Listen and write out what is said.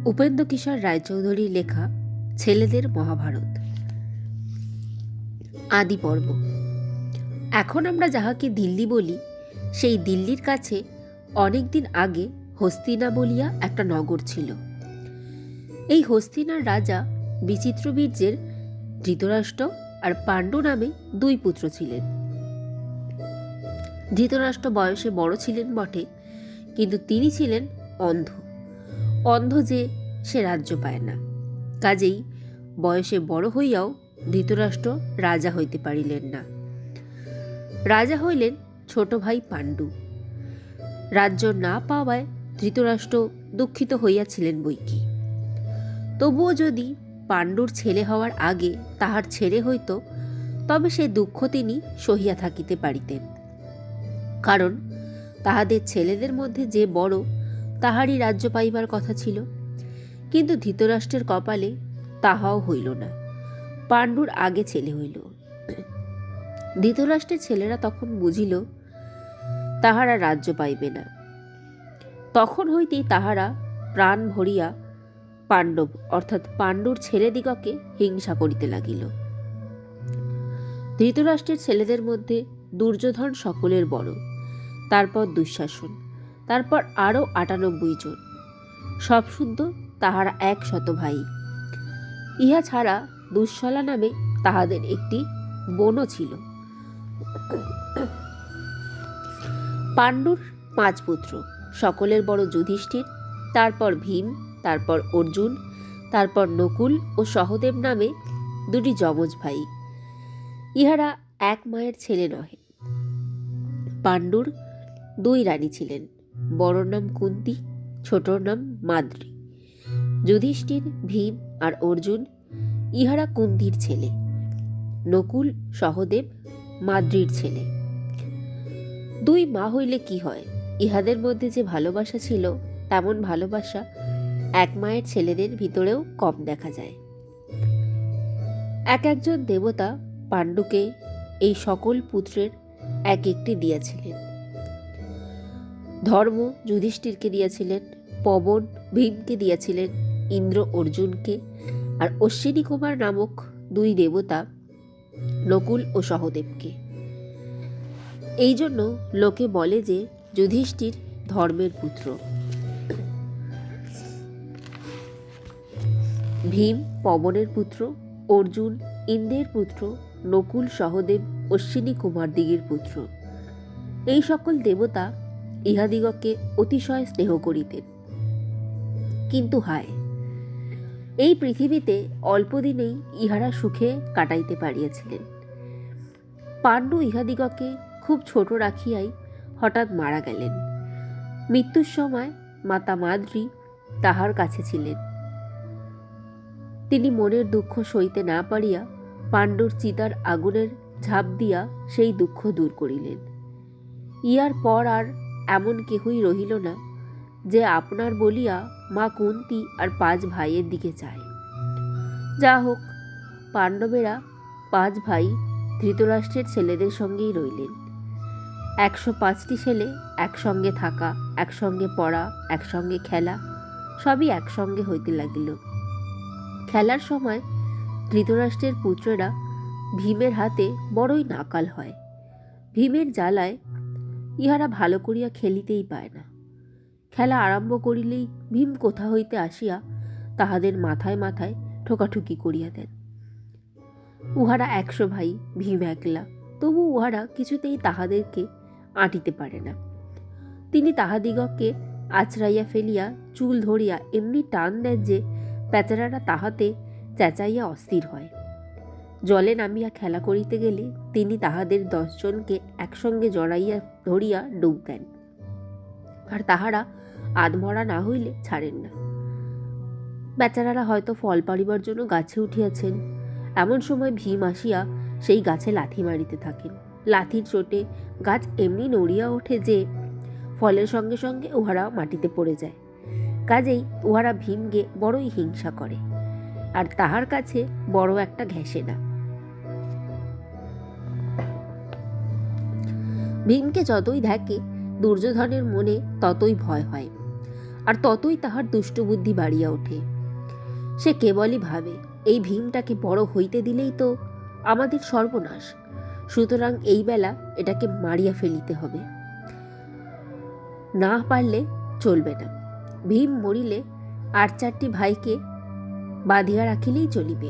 উপেন্দ্রকিশোর রায়চৌধুরীর লেখা ছেলেদের মহাভারত আদি পর্ব। এখন আমরা যাহাকে দিল্লি বলি, সেই দিল্লির কাছে অনেক দিন আগে হস্তিনা বলিয়া একটা নগর ছিল। এই হস্তিনার রাজা বিচিত্রবীর্যের ধৃতরাষ্ট্র আর পাণ্ডু নামে দুই পুত্র ছিলেন। ধৃতরাষ্ট্র বয়সে বড় ছিলেন বটে, কিন্তু তিনি ছিলেন অন্ধ। অন্ধ যে সে রাজ্য পায় না। কাজেই বয়সে বড় হইয়াও ধৃতরাষ্ট্র রাজা হইতে পারিলেন না। রাজা হইলেন ছোট ভাই পাণ্ডু। রাজ্য না পাওয়ায় ধৃতরাষ্ট্র দুঃখিত হইয়াছিলেন বৈকি। তবুও যদি পাণ্ডুর ছেলে হওয়ার আগে তাহার ছেলে হইত, তবে সে দুঃখ তিনি সহিয়া থাকিতে পারিতেন। কারণ তাহাদের ছেলেদের মধ্যে যে বড়, তাহারই রাজ্য পাইবার কথা ছিল। কিন্তু ধৃতরাষ্ট্রের কপালে তাহাও হইল না। পাণ্ডুর আগে ছেলে হইল। ধৃতরাষ্ট্রের ছেলেরা তখন বুঝিল তাহারা রাজ্য পাইবে না। তখন হইতেই তাহারা প্রাণ ভরিয়া পাণ্ডব অর্থাৎ পাণ্ডুর ছেলেদিগকে হিংসা করিতে লাগিল। ধৃতরাষ্ট্রের ছেলেদের মধ্যে দুর্যোধন সকলের বড়, তারপর দুঃশাসন, তারপর আরও ৯৮ জন। সব শুদ্ধ তাহারা ১০০ ভাই। ইহা ছাড়া দুঃশলা নামে তাহাদের একটি বোনও ছিল। পাণ্ডুর ৫ পুত্র, সকলের বড় যুধিষ্ঠির, তারপর ভীম, তারপর অর্জুন, তারপর নকুল ও সহদেব নামে দুটি যমজ ভাই। ইহারা এক মায়ের ছেলে নহে। পাণ্ডুর ২ রানী ছিলেন, বড়র নাম কুন্তী, ছোটর নাম মাদ্রী। যুধিষ্ঠির, ভীম আর অর্জুন ইহারা কুন্তীর ছেলে। নকুল, সহদেব মাদ্রীর ছেলে। ২ মা হইলে কি হয়, ইহাদের মধ্যে যে ভালোবাসা ছিল, তেমন ভালোবাসা এক মায়ের ছেলেদের ভিতরেও কম দেখা যায়। এক একজন দেবতা পাণ্ডুকে এই সকল পুত্রের এক একটি দিয়াছিলেন। ধর্ম যুধিষ্ঠিরকে দিয়াছিলেন, পবন ভীমকে দিয়াছিলেন, ইন্দ্র অর্জুনকে, আর অশ্বিনী কুমার নামক ২ দেবতা নকুল ও সহদেবকে। এই জন্য লোকে বলে যে যুধিষ্ঠির ধর্মের পুত্র। ভীম পবনের পুত্র, অর্জুন ইন্দ্রের পুত্র, নকুল সহদেব অশ্বিনী কুমার দিগের পুত্র। এই সকল দেবতা ইহাদিগকে অতিশয় স্নেহ করিতেন। কিন্তু হায়, এই পৃথিবীতে অল্পদিনেই ইহারা সুখে কাটাইতে পারিয়াছিলেন। পাণ্ডু ইহাদিগকে খুব ছোট রাখিয়াই হঠাৎ মারা গেলেন। মৃত্যুর সময় মাতা মাদ্রী তাহার কাছে ছিলেন। তিনি মনের দুঃখ সইতে না পারিয়া পাণ্ডুর চিতার আগুনের ঝাঁপ দিয়া সেই দুঃখ দূর করিলেন। ইহার পর আর এমন কেহই রহিল না যে আপনার বলিয়া মা কুন্তী আর ৫ ভাইয়ের দিকে চায়। যা হোক, পাণ্ডবেরা ৫ ভাই ধৃতরাষ্ট্রের ছেলেদের সঙ্গেই রইলেন। ১০৫টি ছেলে একসঙ্গে থাকা, একসঙ্গে পড়া, একসঙ্গে খেলা, সবই একসঙ্গে হইতে লাগিল। খেলার সময় ধৃতরাষ্ট্রের পুত্রেরা ভীমের হাতে বড়ই নাকাল হয়। ভীমের জ্বালায় ইহারা ভালো করিয়া খেলিতেই পায় না। খেলা আরম্ভ করিলেই ভীম কোথা হইতে আসিয়া তাহাদের মাথায় মাথায় ঠোকাঠুকি করিয়া দেন। উহারা ১০০ ভাই, ভীম একলা, তবু উহারা কিছুতেই তাহাদেরকে আঁটিতে পারে না। তিনি তাহাদিগকে আছড়াইয়া ফেলিয়া চুল ধরিয়া এমনি টান দেন যে বেচারারা তাহাতে চেঁচাইয়া অস্থির হয়। জলে নামিয়া খেলা করিতে গেলে তিনি তাহাদের ১০ জনকে একসঙ্গে জড়াইয়া ধরিয়া ডুব দেন, আর তাহারা আধমরা না হইলে ছাড়েন না। বেচারারা হয়তো ফল পাড়িবার জন্য গাছে উঠিয়াছেন, এমন সময় ভীম আসিয়া সেই গাছে লাথি মারিতে থাকেন। লাথির চোটে গাছ এমনি নড়িয়া ওঠে যে ফলের সঙ্গে সঙ্গে উহারা মাটিতে পড়ে যায়। কাজেই উহারা ভীমকে বড়ই হিংসা করে, আর তাহার কাছে বড় একটা ঘেঁষে না। ভীমকে যতই দেখে দুর্যোধনের মনে ততই ভয় হয়। আর ততই তাহার দুষ্টবুদ্ধি বাড়িয়া ওঠে। সে কেবলই ভাবে, এই ভীমটাকে বড় হইতে দিলেই তো আমাদের সর্বনাশ, সুতরাং এই বেলা এটাকে মারিয়া ফেলিতে হবে, না পারলে চলবে না। ভীম মরিলে আর 4টি ভাইকে বাঁধিয়া রাখিলেই চলিবে।